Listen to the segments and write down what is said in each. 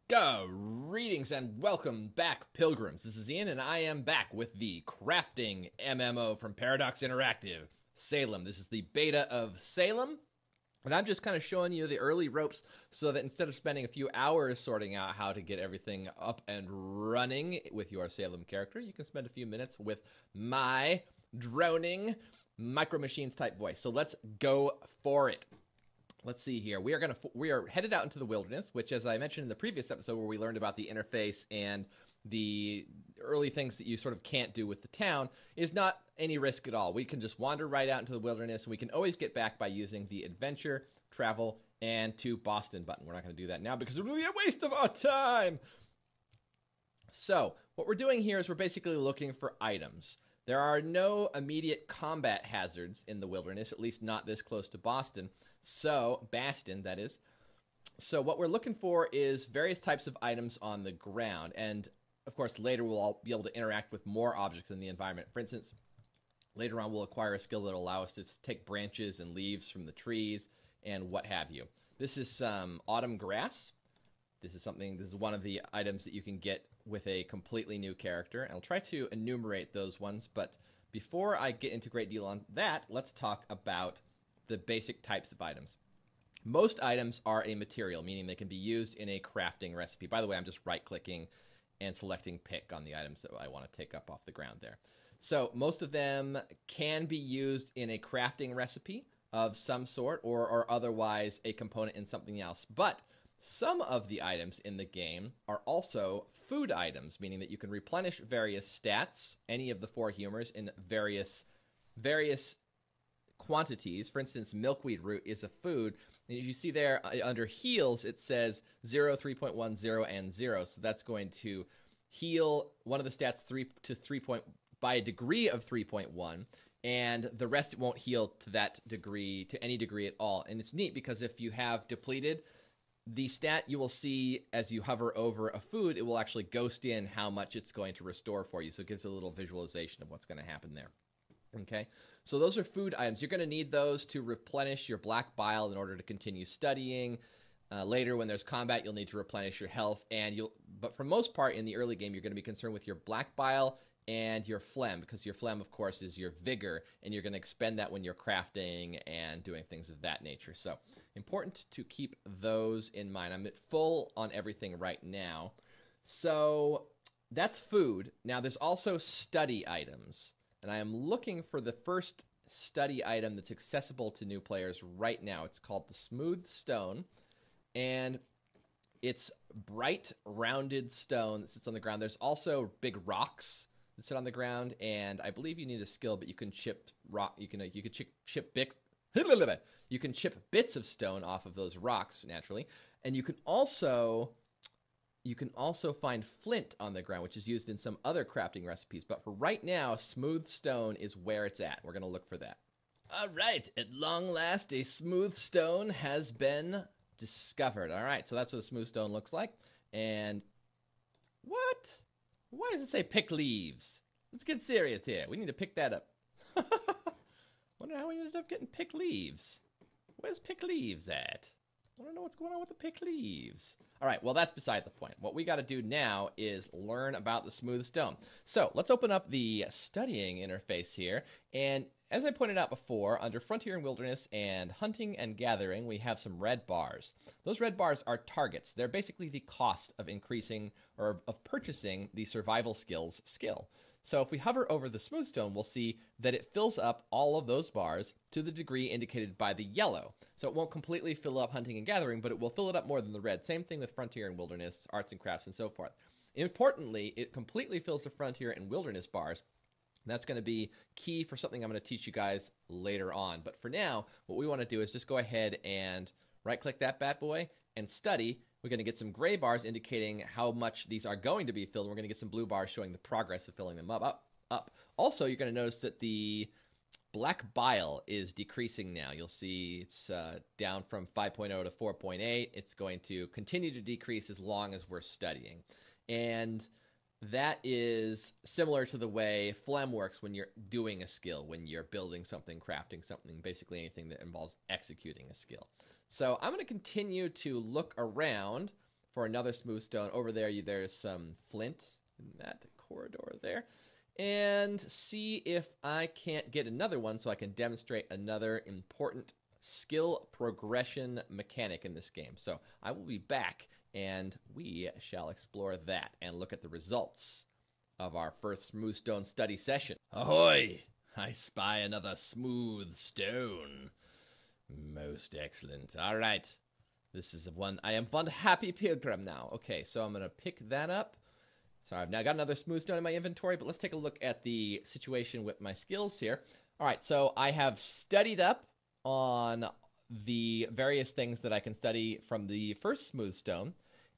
Greetings and welcome back, pilgrims. This is Ian, and I am back with the crafting MMO from Paradox Interactive, Salem. This is the beta of Salem, and I'm just kind of showing you the early ropes so that instead of spending a few hours sorting out how to get everything up and running with your Salem character, you can spend a few minutes with my droning Micro Machines type voice. So let's go for it. Let's see here. We are headed out into the wilderness, which, as I mentioned in the previous episode where we learned about the interface and the early things that you sort of can't do with the town, is not any risk at all. We can just wander right out into the wilderness, and we can always get back by using the adventure, travel, and to Boston button. We're not going to do that now because it would be a waste of our time. So what we're doing here is we're basically looking for items. There are no immediate combat hazards in the wilderness, at least not this close to Boston. Baston, that is. So what we're looking for is various types of items on the ground. And, of course, later we'll all be able to interact with more objects in the environment. For instance, later on we'll acquire a skill that will allow us to take branches and leaves from the trees and what have you. This is some autumn grass. This is one of the items that you can get with a completely new character. And I'll try to enumerate those ones, but before I get into a great deal on that, let's talk about the basic types of items. Most items are a material, meaning they can be used in a crafting recipe. By the way, I'm just right-clicking and selecting pick on the items that I want to take up off the ground there. So most of them can be used in a crafting recipe of some sort or otherwise a component in something else. But some of the items in the game are also food items, meaning that you can replenish various stats, any of the four humors, in various quantities. For instance, milkweed root is a food. And as you see there under heals, it says 0, 3.1, 0, and 0. So that's going to heal one of the stats by a degree of 3.1, and the rest it won't heal to that degree, to any degree at all. And it's neat because if you have depleted, the stat you will see as you hover over a food, it will actually ghost in how much it's going to restore for you. So it gives a little visualization of what's going to happen there. Okay, so those are food items. You're going to need those to replenish your black bile in order to continue studying. Later, when there's combat, you'll need to replenish your health. But for most part, in the early game, you're going to be concerned with your black bile and your phlegm, because your phlegm, of course, is your vigor, and you're going to expend that when you're crafting and doing things of that nature. So important to keep those in mind. I'm at full on everything right now. So that's food. Now, there's also study items. And I am looking for the first study item that's accessible to new players right now. It's called the Smooth Stone, and it's bright, rounded stone that sits on the ground. There's also big rocks that sit on the ground, and I believe you need a skill, but you can chip rock. You can chip bits. You can chip bits of stone off of those rocks naturally, and you can also find flint on the ground, which is used in some other crafting recipes. But for right now, smooth stone is where it's at. We're going to look for that. All right. At long last, a smooth stone has been discovered. All right. So that's what a smooth stone looks like. And what? Why does it say pick leaves? Let's get serious here. We need to pick that up. Wonder how we ended up getting pick leaves. Where's pick leaves at? I want to know what's going on with the pick leaves. All right, well, that's beside the point. What we got to do now is learn about the smooth stone. So let's open up the studying interface here. And as I pointed out before, under Frontier and Wilderness and Hunting and Gathering, we have some red bars. Those red bars are targets. They're basically the cost of increasing or of purchasing the survival skills skill. So if we hover over the smooth stone, we'll see that it fills up all of those bars to the degree indicated by the yellow. So it won't completely fill up Hunting and Gathering, but it will fill it up more than the red. Same thing with Frontier and Wilderness, Arts and Crafts, and so forth. Importantly, it completely fills the Frontier and Wilderness bars. That's going to be key for something I'm going to teach you guys later on. But for now, what we want to do is just go ahead and right-click that bad boy and study. We're going to get some gray bars indicating how much these are going to be filled. We're going to get some blue bars showing the progress of filling them up. Also, you're going to notice that the black bile is decreasing now. You'll see it's down from 5.0 to 4.8. It's going to continue to decrease as long as we're studying. And that is similar to the way phlegm works when you're doing a skill, when you're building something, crafting something, basically anything that involves executing a skill. So I'm going to continue to look around for another smooth stone. Over there, there's some flint in that corridor there. And see if I can't get another one so I can demonstrate another important skill progression mechanic in this game. So I will be back, and we shall explore that and look at the results of our first smooth stone study session. Ahoy! I spy another smooth stone. Most excellent. All right. This is one. I am one happy pilgrim now. Okay, so I'm going to pick that up. Sorry, I've now got another smooth stone in my inventory, but let's take a look at the situation with my skills here. All right, so I have studied up on the various things that I can study from the first smooth stone,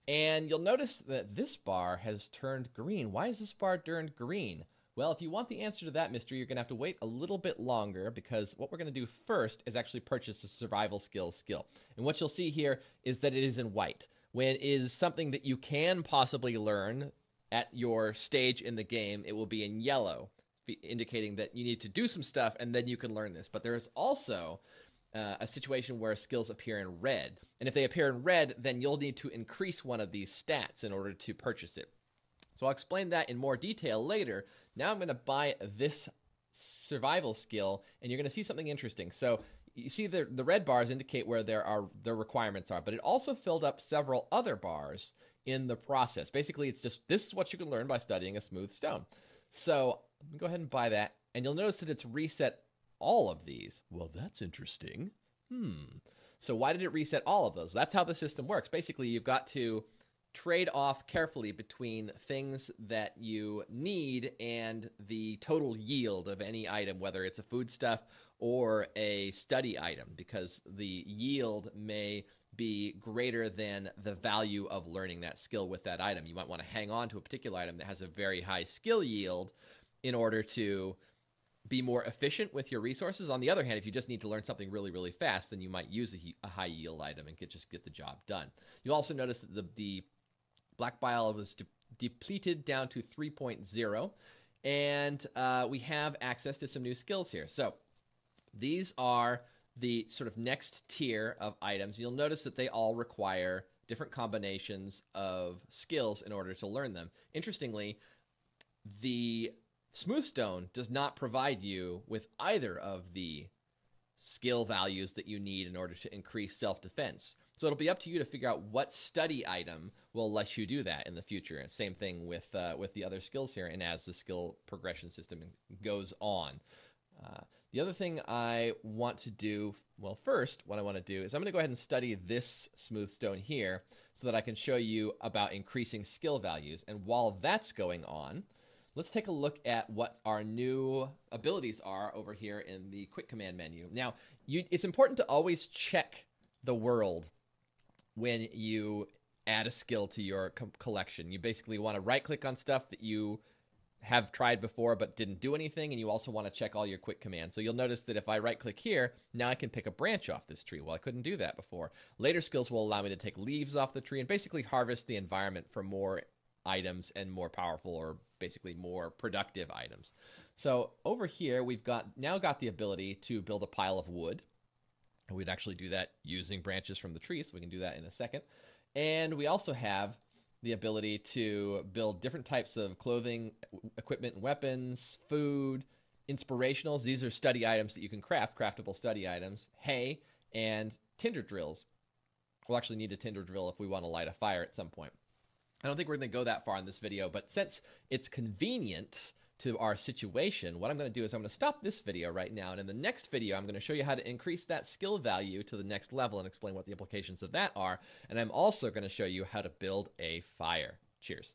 and you'll notice that this bar has turned green. Why is this bar turned green? Well, if you want the answer to that mystery, you're going to have to wait a little bit longer, because what we're going to do first is actually purchase a survival skill. And what you'll see here is that it is in white, when it is something that you can possibly learn at your stage in the game. It will be in yellow, indicating that you need to do some stuff, and then you can learn this. But there is also a situation where skills appear in red. And if they appear in red, then you'll need to increase one of these stats in order to purchase it. So I'll explain that in more detail later. Now I'm going to buy this survival skill, and you're going to see something interesting. So you see the red bars indicate where the requirements are, but it also filled up several other bars in the process. Basically, it's just, this is what you can learn by studying a smooth stone. So I'm going to go ahead and buy that, and you'll notice that it's reset all of these. Well, that's interesting. So why did it reset all of those? That's how the system works. Basically, you've got to trade off carefully between things that you need and the total yield of any item, whether it's a foodstuff or a study item, because the yield may be greater than the value of learning that skill with that item. You might want to hang on to a particular item that has a very high skill yield in order to be more efficient with your resources. On the other hand, if you just need to learn something really, really fast, then you might use a high yield item and just get the job done. You'll also notice that the black bile was depleted down to 3.0, and we have access to some new skills here. So these are the sort of next tier of items. You'll notice that they all require different combinations of skills in order to learn them. Interestingly, the smooth stone does not provide you with either of the skill values that you need in order to increase self-defense. So it'll be up to you to figure out what study item will let you do that in the future. And same thing with the other skills here, and as the skill progression system goes on. The other thing I want to do, well, first, what I want to do is I'm going to go ahead and study this smooth stone here so that I can show you about increasing skill values. And while that's going on, let's take a look at what our new abilities are over here in the quick command menu. Now, it's important to always check the world when you add a skill to your collection. You basically want to right-click on stuff that you have tried before but didn't do anything, and you also want to check all your quick commands. So you'll notice that if I right-click here, now I can pick a branch off this tree. Well, I couldn't do that before. Later skills will allow me to take leaves off the tree and basically harvest the environment for more items and more powerful, or basically more productive items. So over here, we've now got the ability to build a pile of wood. And we'd actually do that using branches from the tree, so we can do that in a second. And we also have the ability to build different types of clothing, equipment, and weapons, food, inspirationals. These are study items that you can craft, craftable study items, hay, and tinder drills. We'll actually need a tinder drill if we want to light a fire at some point. I don't think we're going to go that far in this video, but since it's convenient to our situation, what I'm going to do is I'm going to stop this video right now, and in the next video, I'm going to show you how to increase that skill value to the next level and explain what the implications of that are, and I'm also going to show you how to build a fire. Cheers.